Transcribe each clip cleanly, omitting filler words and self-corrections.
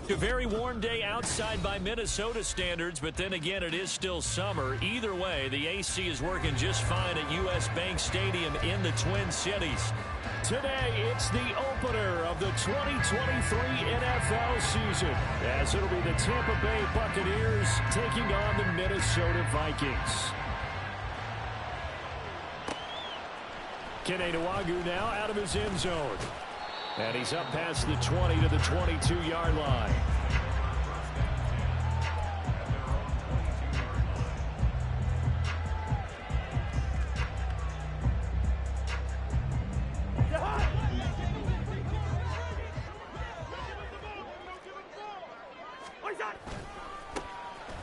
A very warm day outside by Minnesota standards, but then again, it is still summer. Either way, the AC is working just fine at U.S. Bank Stadium in the Twin Cities. Today, it's the opener of the 2023 NFL season, as it'll be the Tampa Bay Buccaneers taking on the Minnesota Vikings. Kene Nwangwu now out of his end zone. And he's up past the 20 to the 22-yard line.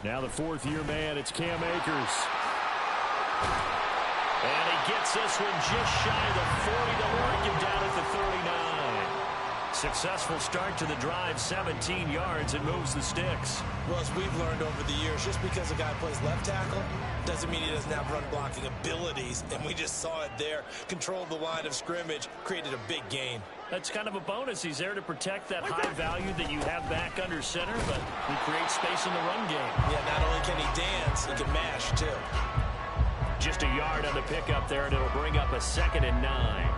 Now the fourth-year man, it's Cam Akers. And he gets this one just shy of the 40 to mark him down at the 39. Successful start to the drive, 17 yards, and moves the sticks. Well, as we've learned over the years, just because a guy plays left tackle doesn't mean he doesn't have run blocking abilities, and we just saw it there. Controlled the line of scrimmage, created a big gain. That's kind of a bonus. He's there to protect that high value that you have back under center, but he creates space in the run game. Yeah, not only can he dance, he can mash, too. Just a yard on the pickup there, and it'll bring up a 2nd and 9.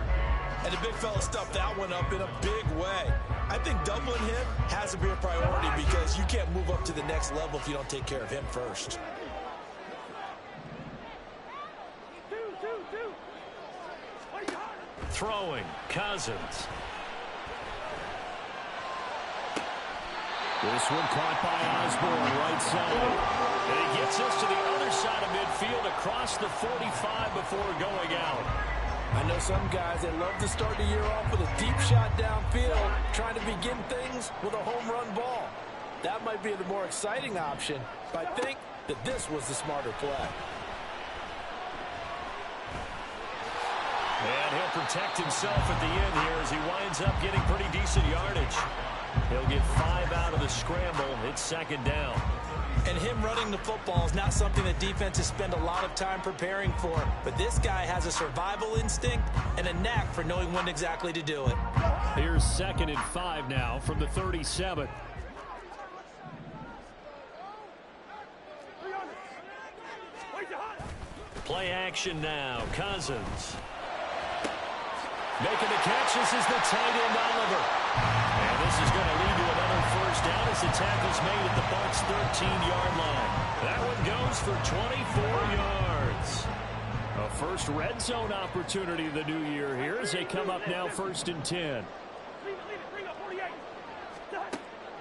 And the big fella stuffed that one up in a big way. I think doubling him has to be a priority because you can't move up to the next level if you don't take care of him first. Throwing, Cousins. This one caught by Osborne, right side. And he gets us to the other side of midfield across the 45 before going out. I know some guys that love to start the year off with a deep shot downfield, trying to begin things with a home run ball. That might be the more exciting option, but I think that this was the smarter play. And he'll protect himself at the end here as he winds up getting pretty decent yardage. He'll get 5 out of the scramble. It's 2nd down. And him running the football is not something that defenses spend a lot of time preparing for. But this guy has a survival instinct and a knack for knowing when exactly to do it. Here's 2nd and 5 now from the 37. Play action now. Cousins. Making the catch. This is the tight end, Oliver. And this is going to lead to another first down as the tackle's made at the Bucs' 13-yard line. That one goes for 24 yards. A first red zone opportunity of the new year here as they come up now 1st and 10.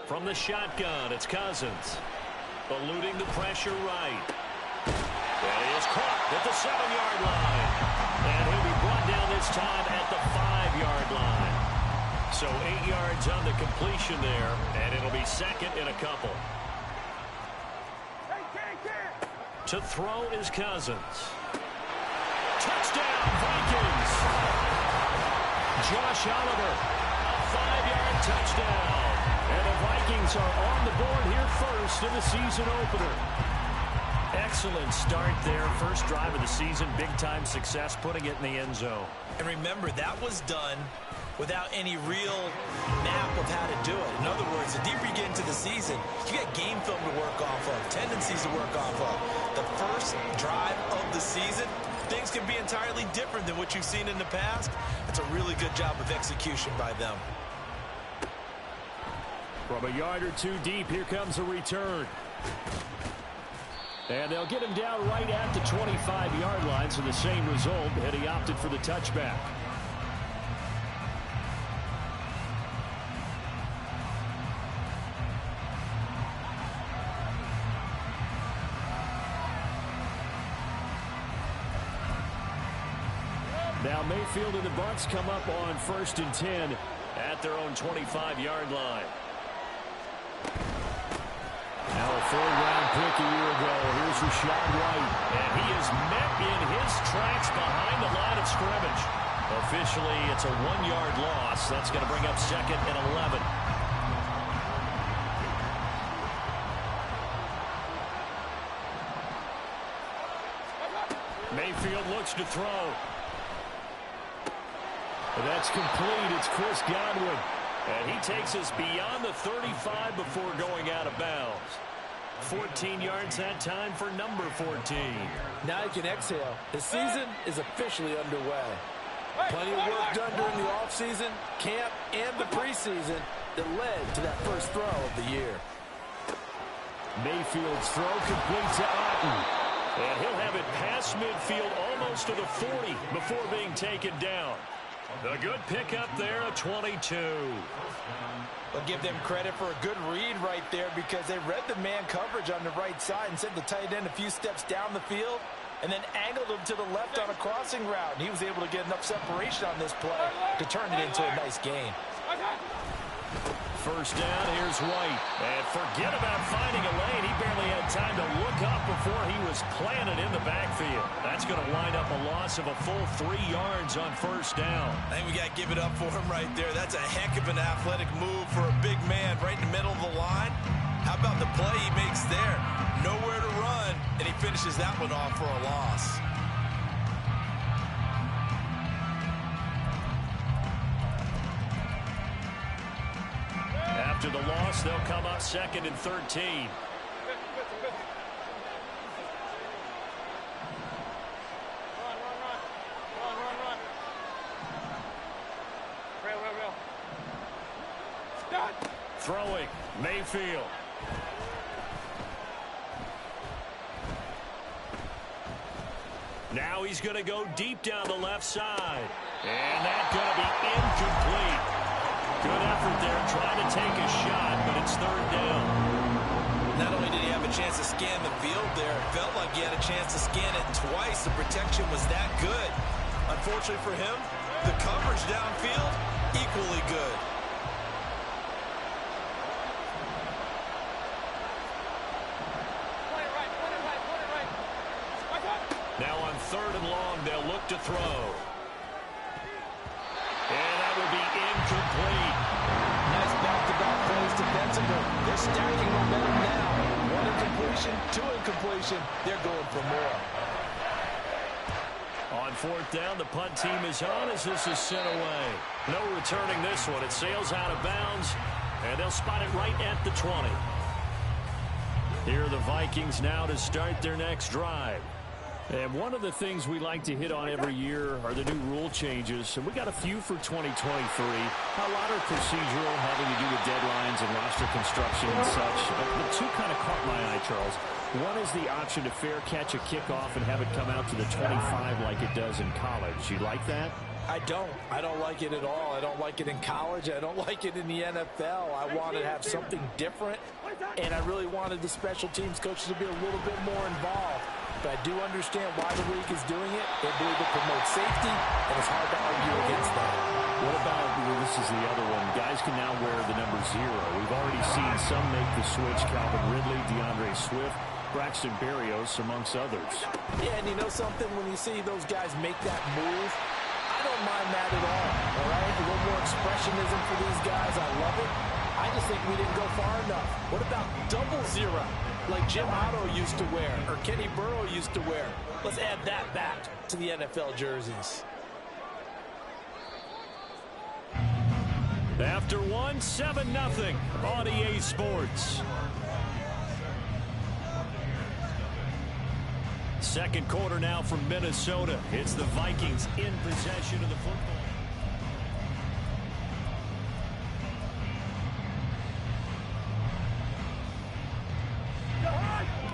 From the shotgun, it's Cousins. Eluding the pressure right. And he is caught at the 7-yard line. And he'll be brought down this time at the 5-yard line. So 8 yards on the completion there, and it'll be 2nd and a couple. To throw is Cousins. Touchdown, Vikings! Josh Oliver, a 5-yard touchdown. And the Vikings are on the board here first in the season opener. Excellent start there. First drive of the season, big-time success, putting it in the end zone. And remember, that was done without any real map of how to do it. In other words, the deeper you get into the season, you get game film to work off of, tendencies to work off of. The first drive of the season, things can be entirely different than what you've seen in the past. It's a really good job of execution by them. From a yard or two deep, here comes a return. And they'll get him down right at the 25-yard line, so the same result, and he opted for the touchback. Now Mayfield and the Bucs come up on 1st and 10 at their own 25-yard line. Now a 3rd-round pick a year ago. Here's Rashad White. And he is met in his tracks behind the line of scrimmage. Officially, it's a 1-yard loss. That's going to bring up 2nd and 11. Mayfield looks to throw. That's complete. It's Chris Godwin. And he takes us beyond the 35 before going out of bounds. 14 yards that time for number 14. Now you can exhale. The season is officially underway. Plenty of work done during the offseason, camp, and the preseason that led to that first throw of the year. Mayfield's throw complete to Otten. And he'll have it past midfield almost to the 40 before being taken down. A good pickup there, a 22. I'll give them credit for a good read right there because they read the man coverage on the right side and sent the tight end a few steps down the field and then angled him to the left on a crossing route. And he was able to get enough separation on this play to turn it into a nice gain. First down, here's White. And forget about finding a lane. He barely had time to look up before he was planted in the backfield. That's going to wind up a loss of a full 3 yards on first down. I think we got to give it up for him right there. That's a heck of an athletic move for a big man right in the middle of the line. How about the play he makes there? Nowhere to run, and he finishes that one off for a loss. After the loss, they'll come up 2nd and 13. Throwing, Mayfield. Now he's going to go deep down the left side. And that's going to be incomplete. Good effort there trying to take a shot, but it's 3rd down. Not only did he have a chance to scan the field there, it felt like he had a chance to scan it twice. The protection was that good. Unfortunately for him, the coverage downfield, equally good. Now on 3rd and long, they'll look to throw. And that will be incomplete. Nice back-to-back plays defensively. They're stacking momentum now. 1 incompletion, 2 incompletion. They're going for more. On 4th down, the punt team is on as this is sent away. No returning this one. It sails out of bounds, and they'll spot it right at the 20. Here are the Vikings now to start their next drive. And one of the things we like to hit on every year are the new rule changes. And we got a few for 2023. A lot are procedural, having to do with deadlines and roster construction and such. But the two kind of caught my eye, Charles. One is the option to fair catch a kickoff and have it come out to the 25 like it does in college. You like that? I don't. I don't like it at all. I don't like it in college. I don't like it in the NFL. I wanted to have something different, and I really wanted the special teams coaches to be a little bit more involved. But I do understand why the league is doing it. They believe it promotes safety, and it's hard to argue against that. What about, this is the other one, guys can now wear the number 0. We've already seen some make the switch, Calvin Ridley, DeAndre Swift, Braxton Berrios, amongst others. Yeah, and you know something? When you see those guys make that move, I don't mind that at all right? A little more expressionism for these guys. I love it. I just think we didn't go far enough. What about double 0, like Jim Otto used to wear or Kenny Burrow used to wear? Let's add that back to the NFL jerseys. After one, 7-0 on EA Sports. Second quarter now from Minnesota. It's the Vikings in possession of the football.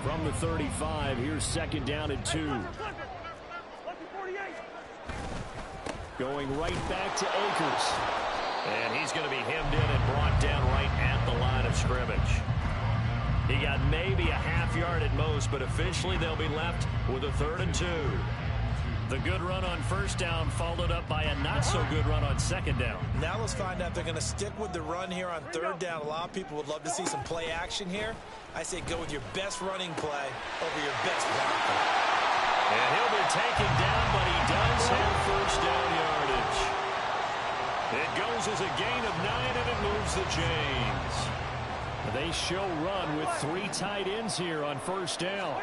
From the 35, here's 2nd down and 2. Going right back to Akers. And he's going to be hemmed in and brought down right at the line of scrimmage. He got maybe a half yard at most, but officially they'll be left with a 3rd and 2. The good run on first down followed up by a not-so-good run on 2nd down. Now let's find out if they're going to stick with the run here on 3rd down. A lot of people would love to see some play action here. I say go with your best running play over your best blocker. And he'll be taken down, but he does have first down yardage. It goes as a gain of 9, and it moves the chains. They show run with 3 tight ends here on first down.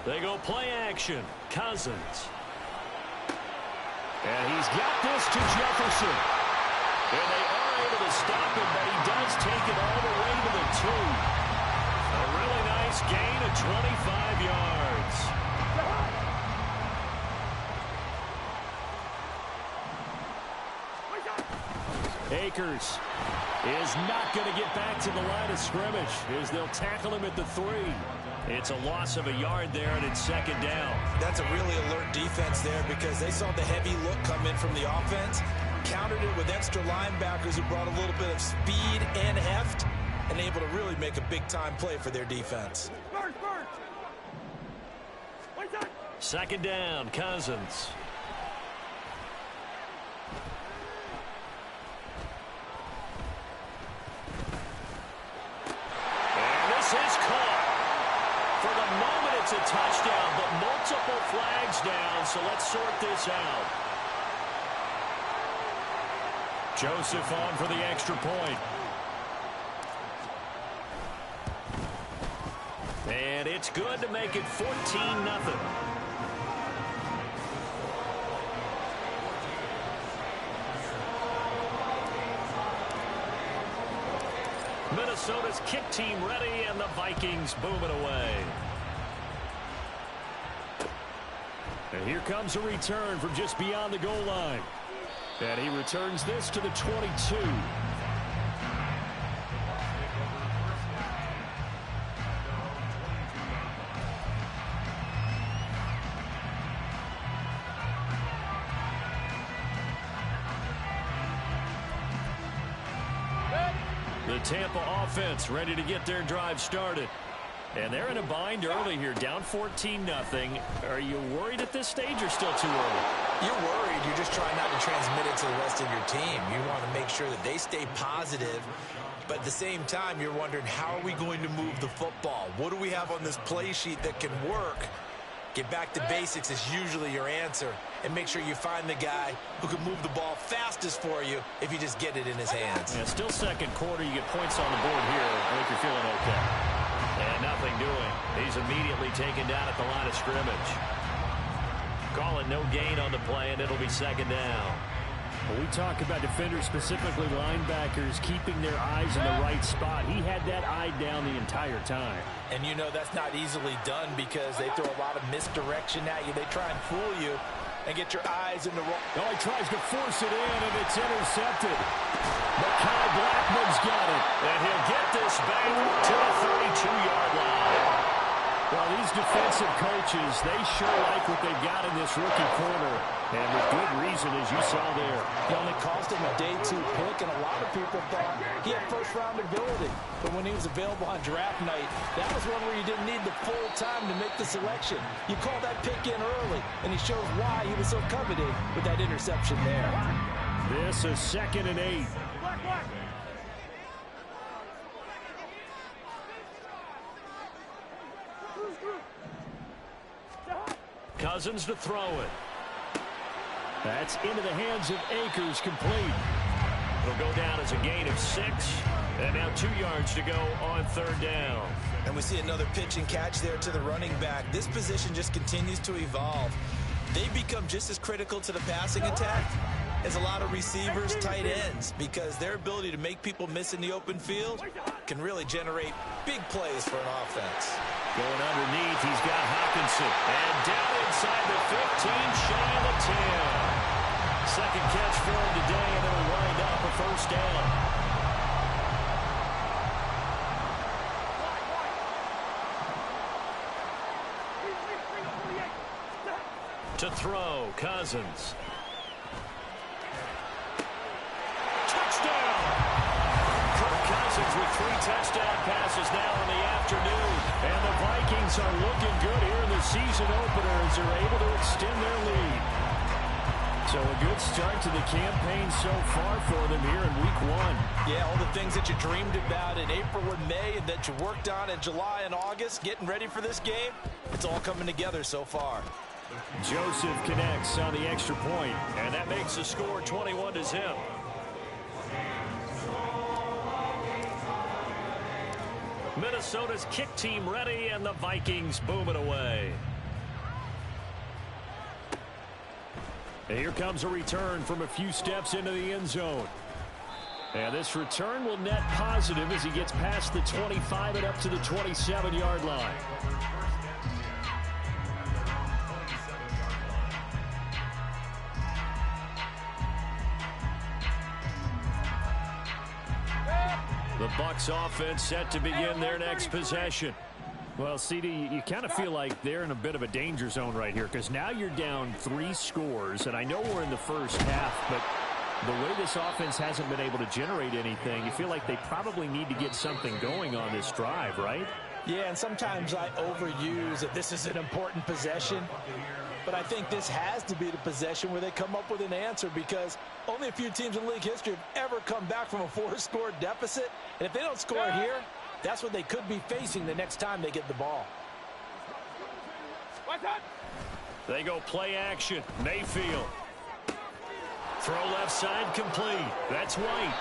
They go play action. Cousins. And he's got this to Jefferson. And they are able to stop him, but he does take it all the way to the 2. A really nice gain of 25 yards. Akers is not going to get back to the line of scrimmage as they'll tackle him at the 3. It's a loss of a yard there, and it's second down. That's a really alert defense there because they saw the heavy look come in from the offense, countered it with extra linebackers who brought a little bit of speed and heft, and able to really make a big-time play for their defense. Second down, Cousins. And this is caught. For the moment, it's a touchdown, but multiple flags down, so let's sort this out. Joseph on for the extra point. And it's good to make it 14-0. Minnesota's kick team ready, and the Vikings boom it away. And here comes a return from just beyond the goal line. And he returns this to the 22. The Tampa offense ready to get their drive started. And they're in a bind early here, down 14-0. Are you worried at this stage or still too early? You're worried. You're just trying not to transmit it to the rest of your team. You want to make sure that they stay positive. But at the same time, you're wondering, how are we going to move the football? What do we have on this play sheet that can work? Get back to basics is usually your answer. And make sure you find the guy who can move the ball fastest for you if you just get it in his hands. Yeah, still second quarter. You get points on the board here. I think you're feeling okay. And nothing doing. He's immediately taken down at the line of scrimmage. Call it no gain on the play, and it'll be second down. When we talk about defenders, specifically linebackers, keeping their eyes in the right spot, he had that eye down the entire time. And you know that's not easily done because they throw a lot of misdirection at you. They try and fool you and get your eyes in the wrong. Oh, he tries to force it in, and it's intercepted. Mekhi Blackman's got it, and he'll get this back to the 32-yard line. Well, these defensive coaches, they sure like what they've got in this rookie corner, and with good reason, as you saw there. It only cost him a day 2 pick, and a lot of people thought he had first-round ability. But when he was available on draft night, that was one where you didn't need the full time to make the selection. You call that pick in early, and he shows why he was so coveted with that interception there. This is 2nd and 8. Cousins to throw it. That's into the hands of Akers, complete. It'll go down as a gain of 6. And now 2 yards to go on 3rd down. And we see another pitch and catch there to the running back. This position just continues to evolve. They become just as critical to the passing attack as a lot of receivers, tight ends, because their ability to make people miss in the open field can really generate big plays for an offense. Going underneath, he's got Hawkinson. And down inside the 15, shy of the 10. Second catch for him today, and it'll wind up a first down. To throw, Cousins. Touchdown! Kirk Cousins with 3 touchdown passes now in the afternoon. And the Vikings are looking good here in the season opener as they're able to extend their lead. So a good start to the campaign so far for them here in week 1. Yeah, all the things that you dreamed about in April and May and that you worked on in July and August, getting ready for this game, it's all coming together so far. Joseph connects on the extra point, and that makes the score 21-0. Minnesota's kick team ready, and the Vikings boom it away. And here comes a return from a few steps into the end zone. And this return will net positive as he gets past the 25 and up to the 27-yard line. The Bucs offense set to begin their next possession. Well, CD, you kind of feel like they're in a bit of a danger zone right here because now you're down 3 scores, and I know we're in the first half, but the way this offense hasn't been able to generate anything, you feel like they probably need to get something going on this drive, right? Yeah, and sometimes I overuse that this is an important possession, but I think this has to be the possession where they come up with an answer because only a few teams in league history have ever come back from a 4-score deficit, and if they don't score here, that's what they could be facing the next time they get the ball. They go play action. Mayfield. Throw left side complete. That's White.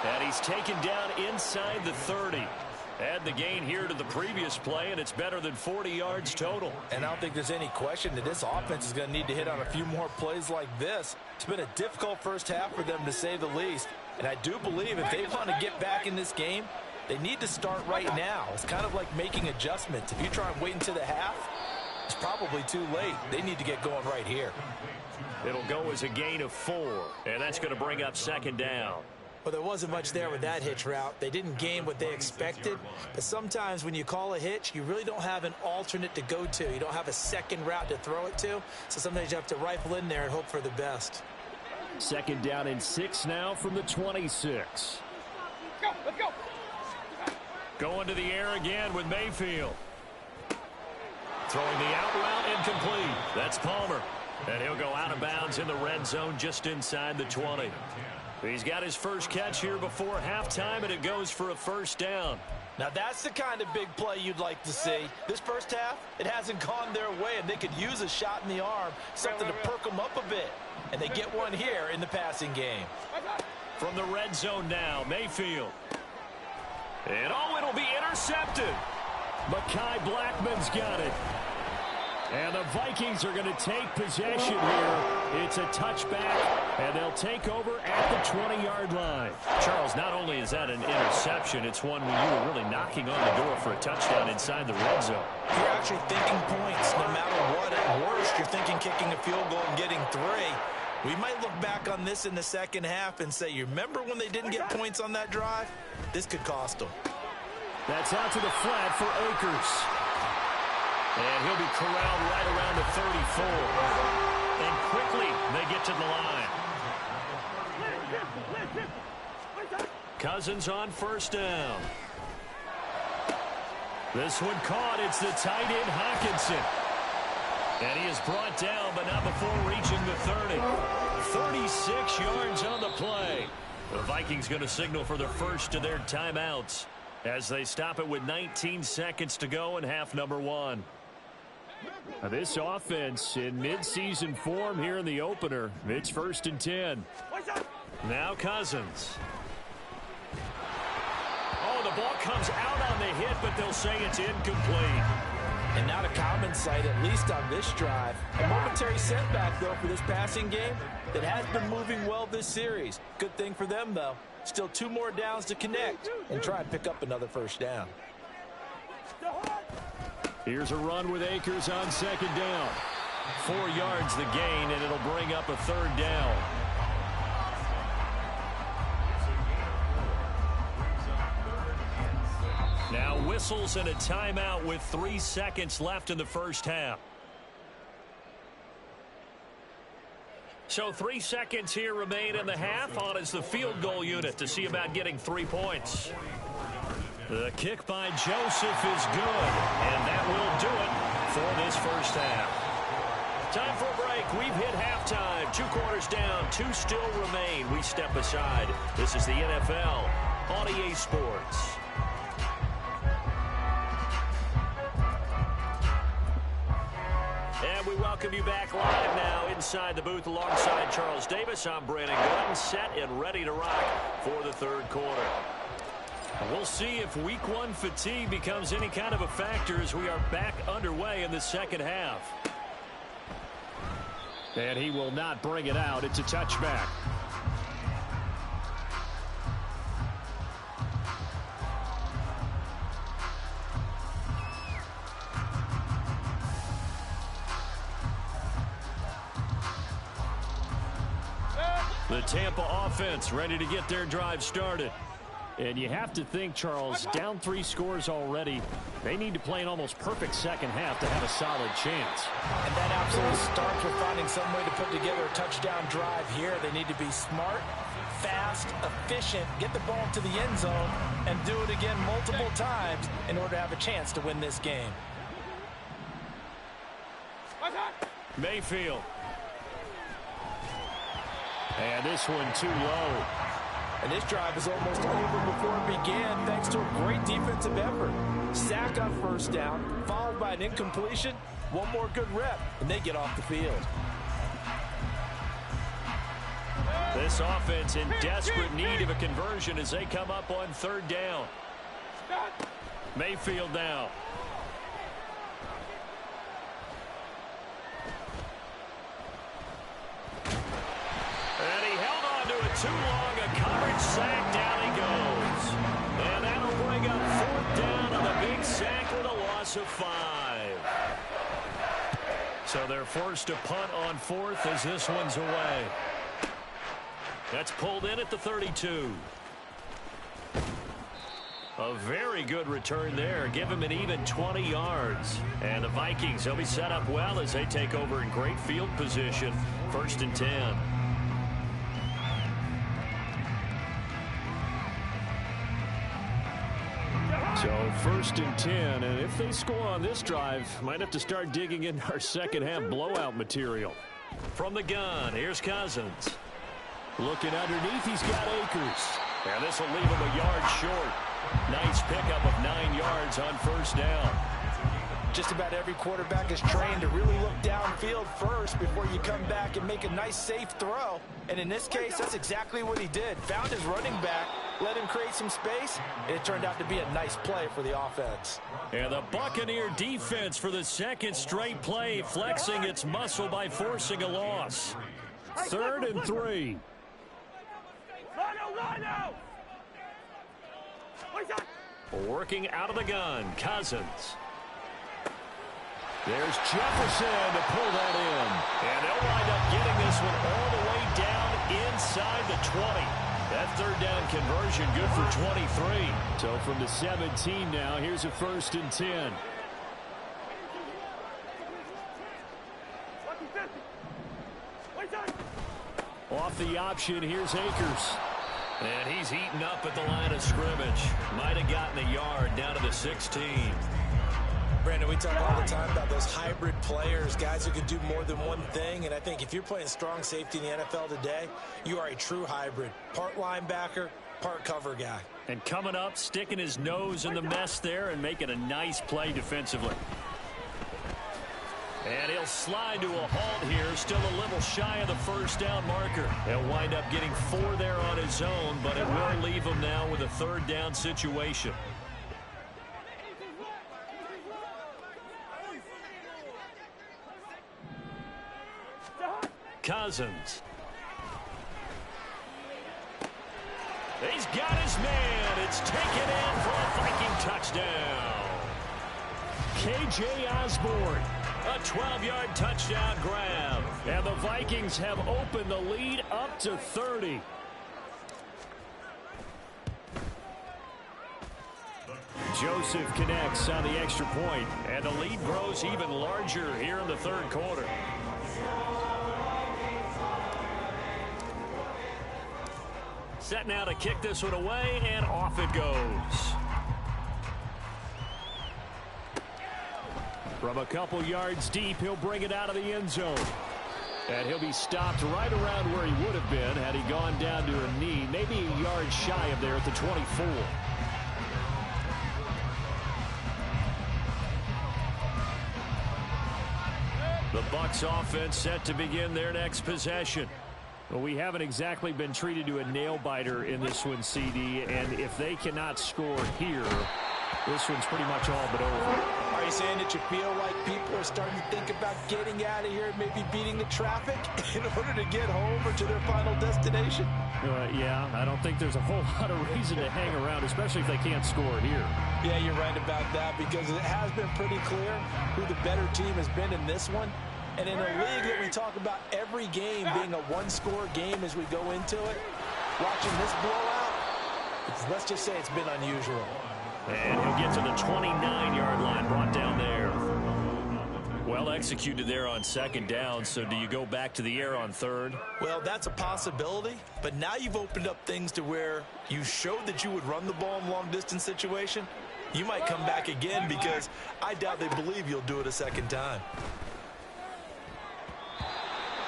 And he's taken down inside the 30. Add the gain here to the previous play, and it's better than 40 yards total. And I don't think there's any question that this offense is going to need to hit on a few more plays like this. It's been a difficult first half for them, to say the least. And I do believe if they want to get back in this game, they need to start right now. It's kind of like making adjustments. If you try and wait until the half, it's probably too late. They need to get going right here. It'll go as a gain of 4, and that's going to bring up second down. Well, there wasn't much there with that hitch route. They didn't gain what they expected, but sometimes when you call a hitch, you really don't have an alternate to go to. You don't have a second route to throw it to, so sometimes you have to rifle in there and hope for the best. Second down and 6 now from the 26. Let's go. Going to the air again with Mayfield. Throwing the out route incomplete. That's Palmer. And he'll go out of bounds in the red zone just inside the 20. He's got his first catch here before halftime, and it goes for a first down. Now that's the kind of big play you'd like to see. This first half, it hasn't gone their way, and they could use a shot in the arm, something to perk them up a bit. And they get one here in the passing game. From the red zone now, Mayfield. And it'll be intercepted. Mekhi Blackman's got it. And the Vikings are going to take possession here. It's a touchback, and they'll take over at the 20-yard line. Charles, not only is that an interception, it's one where you were really knocking on the door for a touchdown inside the red zone. You're actually thinking points. No matter what, at worst, you're thinking kicking a field goal and getting 3. We might look back on this in the second half and say, you remember when they didn't get points on that drive? This could cost them. That's out to the flat for Akers. And he'll be corralled right around the 34. And quickly, they get to the line. Cousins on first down. This one caught. It's the tight end, Hockenson. And he is brought down, but not before reaching the 30. 36 yards on the play. The Vikings going to signal for the first of their timeouts as they stop it with 19 seconds to go in half number 1. Now this offense in midseason form here in the opener. It's 1st and 10. Now Cousins. Oh, the ball comes out on the hit, but they'll say it's incomplete. And not a common sight, at least on this drive. A momentary setback, though, for this passing game that has been moving well this series. Good thing for them, though. Still 2 more downs to connect and try and pick up another first down. Here's a run with Akers on second down. 4 yards the gain, and it'll bring up a 3rd down. Now whistles and a timeout with 3 seconds left in the first half. So 3 seconds here remain in the half. On is the field goal unit to see about getting 3 points. The kick by Joseph is good, and that will do it for this first half. Time for a break. We've hit halftime. 2 quarters down, 2 still remain. We step aside. This is the NFL on EA Sports. And we welcome you back live now inside the booth alongside Charles Davis. I'm Brandon Gordon, set and ready to rock for the 3rd quarter. We'll see if week 1 fatigue becomes any kind of a factor as we are back underway in the second half. And he will not bring it out. It's a touchback. The Tampa offense ready to get their drive started. And you have to think, Charles, down 3 scores already. They need to play an almost perfect second half to have a solid chance. And that absolutely starts with finding some way to put together a touchdown drive here. They need to be smart, fast, efficient, get the ball to the end zone, and do it again multiple times in order to have a chance to win this game. Mayfield. And this one too low. And this drive is almost over before it began thanks to a great defensive effort. Sack on first down, followed by an incompletion. One more good rep, and they get off the field. This offense in desperate need of a conversion as they come up on 3rd down. Mayfield now. And he held on to it too long. A coverage sack. Down he goes. And that'll bring up 4th down on the big sack with a loss of 5. So they're forced to punt on 4th as this one's away. That's pulled in at the 32. A very good return there. Give him an even 20 yards. And the Vikings, they'll be set up well as they take over in great field position. 1st and 10. So 1st and 10, and if they score on this drive, might have to start digging into our second half blowout material. From the gun, here's Cousins. Looking underneath, he's got Akers. And this will leave him a yard short. Nice pickup of 9 yards on 1st down. Just about every quarterback is trained to really look downfield first before you come back and make a nice, safe throw. And in this case, that's exactly what he did. Found his running back, let him create some space, and it turned out to be a nice play for the offense. And the Buccaneer defense for the 2nd straight play, flexing its muscle by forcing a loss. 3rd and 3. Working out of the gun, Cousins. There's Jefferson to pull that in. And they'll wind up getting this one all the way down inside the 20. That 3rd down conversion good for 23. So from the 17 now, here's a 1st and 10. Off the option, here's Akers. And he's eaten up at the line of scrimmage. Might have gotten a yard down to the 16. Brandon, we talk all the time about those hybrid players, guys who can do more than one thing. And I think if you're playing strong safety in the NFL today, you are a true hybrid. Part linebacker, part cover guy. And coming up, sticking his nose in the mess there and making a nice play defensively. And he'll slide to a halt here, still a little shy of the 1st down marker. He'll wind up getting 4 there on his own, but it will leave him now with a 3rd down situation. Cousins. He's got his man. It's taken in for a Viking touchdown. K.J. Osborne. A 12-yard touchdown grab. And the Vikings have opened the lead up to 30. Joseph connects on the extra point, and the lead grows even larger here in the 3rd quarter. Set now to kick this one away, and off it goes. From a couple yards deep, he'll bring it out of the end zone. And he'll be stopped right around where he would have been had he gone down to a knee, maybe a yard shy of there at the 24. The Bucs offense set to begin their next possession. Well, we haven't exactly been treated to a nail-biter in this one, CD, and if they cannot score here, this one's pretty much all but over. Are you saying that you feel like people are starting to think about getting out of here and maybe beating the traffic in order to get home or to their final destination? Yeah, I don't think there's a whole lot of reason to hang around, especially if they can't score here. Yeah, you're right about that because it has been pretty clear who the better team has been in this one. And in a league that we talk about every game being a one-score game as we go into it, watching this blowout, let's just say it's been unusual. And he'll get to the 29-yard line, brought down there. Well executed there on second down, so do you go back to the air on third? Well, that's a possibility, but now you've opened up things to where you showed that you would run the ball in long-distance situation. You might come back again because I doubt they believe you'll do it a second time.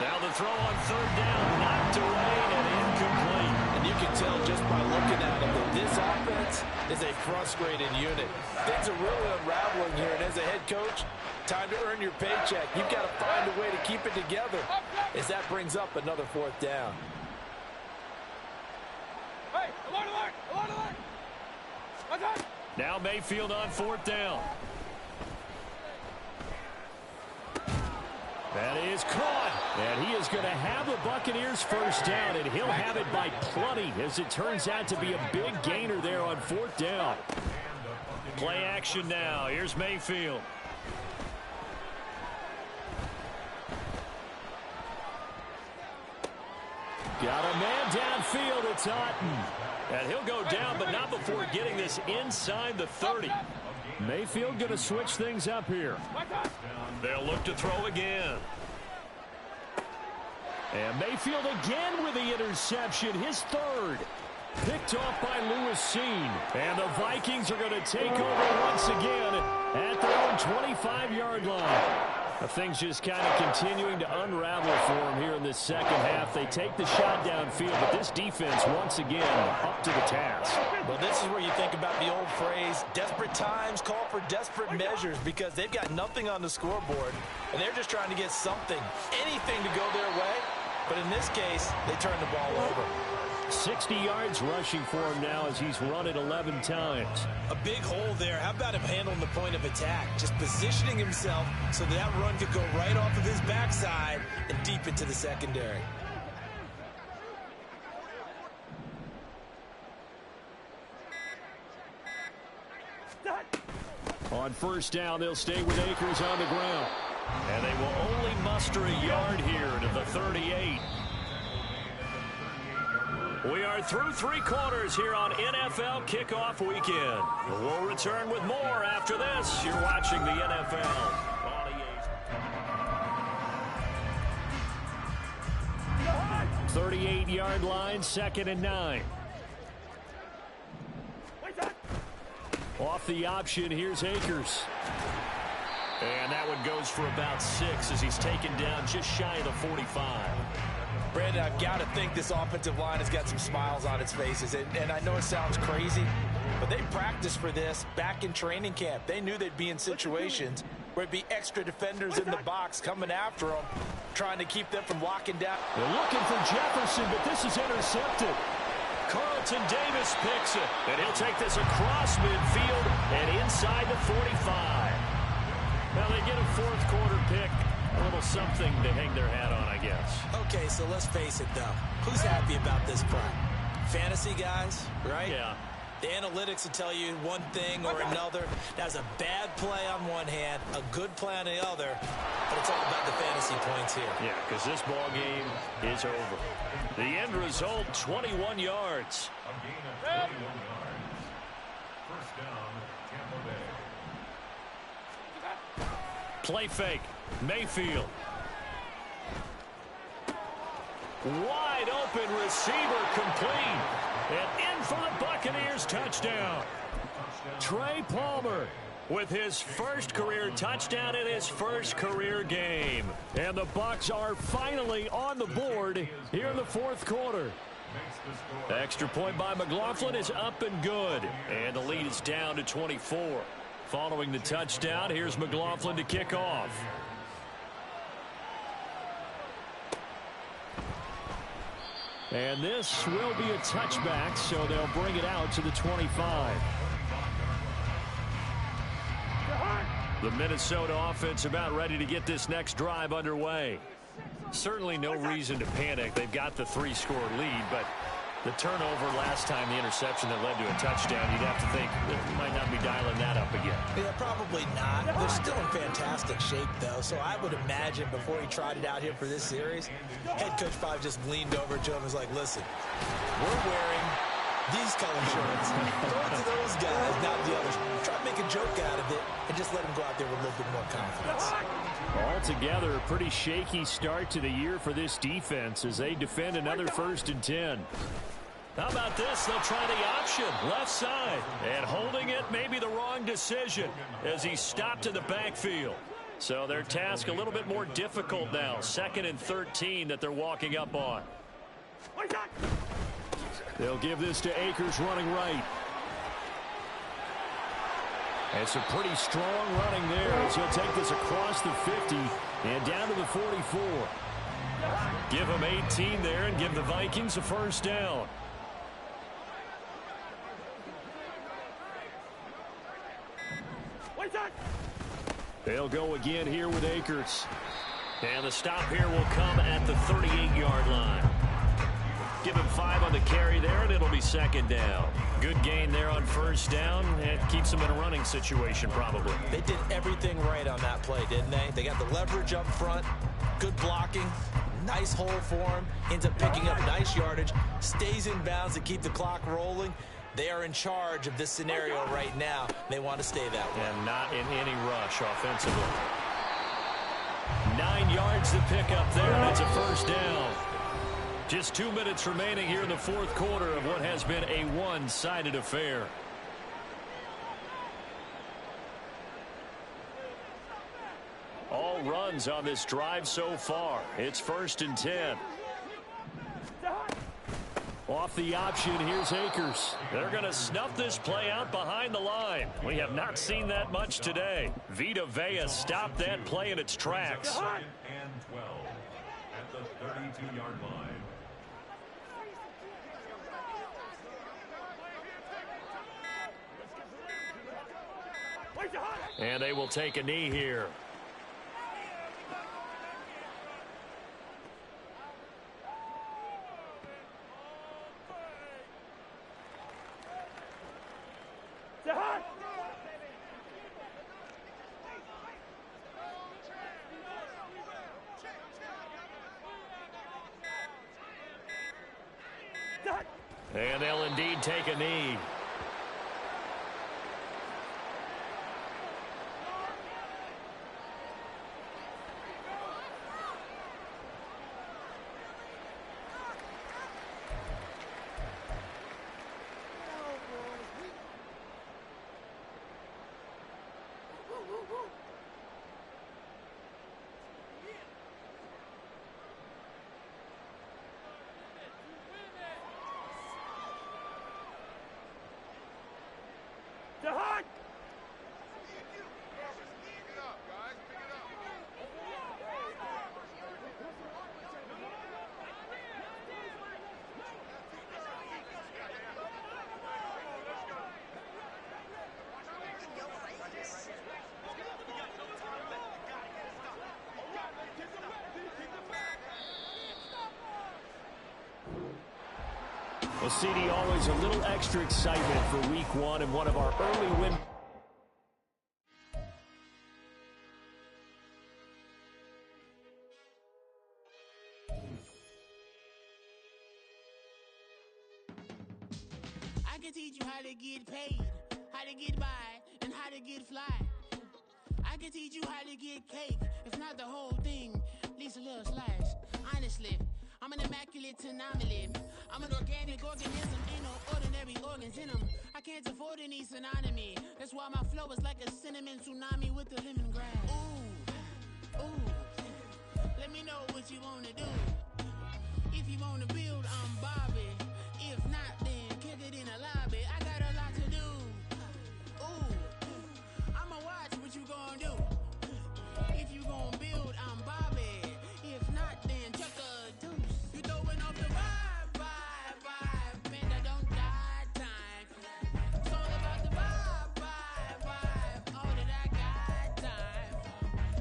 Now the throw on third down, knocked away and incomplete. And you can tell just by looking at it that this offense is a frustrated unit. Things are really unraveling here, and as a head coach, time to earn your paycheck. You've got to find a way to keep it together as that brings up another fourth down. Hey, alert! Now Mayfield on fourth down. That is caught. And he is going to have the Buccaneers first down, and he'll have it by plenty as it turns out to be a big gainer there on fourth down. Play action now. Here's Mayfield. Got a man downfield. It's Otten. And he'll go down, but not before getting this inside the 30. Mayfield going to switch things up here. They'll look to throw again. And Mayfield again with the interception, his third. Picked off by Lewis Seen. And the Vikings are going to take over once again at their own 25-yard line. Things just kind of continuing to unravel for them here in this second half. They take the shot downfield, but this defense once again up to the task. Well, this is where you think about the old phrase, desperate times call for desperate measures, because they've got nothing on the scoreboard, and they're just trying to get something, anything to go their way. But in this case, they turn the ball over. 60 yards rushing for him now as he's run it 11 times. A big hole there. How about him handling the point of attack? Just positioning himself so that run could go right off of his backside and deep into the secondary. On first down, they'll stay with Akers on the ground. And they will only muster a yard here to the 38. We are through three quarters here on NFL Kickoff Weekend. We'll return with more after this. You're watching the NFL. 38-yard line, 2nd and 9. Off the option, here's Akers. And that one goes for about 6 as he's taken down just shy of the 45. Brandon, I've got to think this offensive line has got some smiles on its faces. And I know it sounds crazy, but they practiced for this back in training camp. They knew they'd be in situations where it'd be extra defenders in the box coming after them, trying to keep them from locking down. They're looking for Jefferson, but this is intercepted. Carlton Davis picks it, and he'll take this across midfield and inside the 45. Now they get a fourth quarter pick. A little something to hang their hat on, I guess. Okay, so let's face it, though. Who's happy about this play? Fantasy guys, right? Yeah. The analytics will tell you one thing or another. That's a bad play on one hand, a good play on the other, but it's all about the fantasy points here. Yeah, because this ball game is over. The end result, 21 yards. Play fake. Mayfield. Wide open receiver complete. And in for the Buccaneers touchdown. Trey Palmer with his first career touchdown in his first career game. And the Bucs are finally on the board here in the fourth quarter. Extra point by McLaughlin is up and good. And the lead is down to 24. Following the touchdown, here's McLaughlin to kick off. And this will be a touchback, so they'll bring it out to the 25. The Minnesota offense about ready to get this next drive underway. Certainly no reason to panic. They've got the 3-score lead, but The turnover last time, the interception that led to a touchdown, you'd have to think that we might not be dialing that up again. Yeah, probably not. They're still in fantastic shape, though, so I would imagine before he trotted out here for this series, head coach probably just leaned over to him and was like, listen, we're wearing these color shirts. Throw it to those guys, not the others. Try to make a joke out of it and just let them go out there with a little bit more confidence. Altogether, a pretty shaky start to the year for this defense as they defend another 1st and 10. How about this? They'll try the option, left side. And holding it may be the wrong decision as he stopped in the backfield. So their task a little bit more difficult now. 2nd and 13 that they're walking up on. They'll give this to Akers running right. It's a pretty strong running there as he'll take this across the 50 and down to the 44. Give him 18 there and give the Vikings a 1st down. They'll go again here with Akers. And the stop here will come at the 38-yard line. Give him 5 on the carry there, and it'll be 2nd down. Good gain there on 1st down. It keeps them in a running situation, probably. They did everything right on that play, didn't they? They got the leverage up front, good blocking, nice hole for him, ends up picking up nice yardage, stays in bounds to keep the clock rolling. They are in charge of this scenario right now. They want to stay that way. And not in any rush offensively. 9 yards to pick up there, and it's a 1st down. Just 2 minutes remaining here in the 4th quarter of what has been a one-sided affair. All runs on this drive so far. It's 1st and 10. Off the option, here's Akers. They're going to snuff this play out behind the line. We have not seen that much today. Vita Vea stopped that play in its tracks. 2nd and 12 at the 32-yard line. And they will take a knee here. And they'll indeed take a knee. Well, CD, always a little extra excitement for week 1 and one of our early win. I can teach you how to get paid, how to get by, and how to get fly. I can teach you how to get cake, if not the whole thing, at least a little slice. Honestly, I'm an immaculate anomaly. I'm an organic organism, ain't no ordinary organs in them. I can't afford any synonymy. That's why my flow is like a cinnamon tsunami with the lemongrass. Ooh, ooh. Let me know what you wanna do. If you wanna build, I'm Bobby. If not, then kick it in the lobby. I got a lot to do. Ooh, I'ma watch what you gonna do. If you gonna build, I'm Bobby. If not, then chuck a deuce. You throwing off the vibe, man, I don't die time. It's all about the vibe, all that I got time.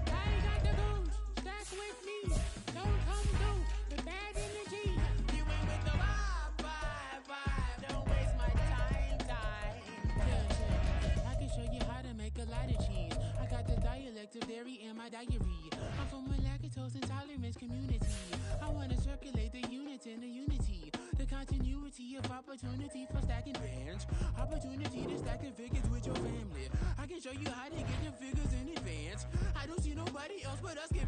I ain't got the goose, stack with me. Don't come through the bad energy. You ain't with the vibe, Opportunity for stacking bands. Opportunity to stack the figures with your family. I can show you how to get the figures in advance. I don't see nobody else but us giving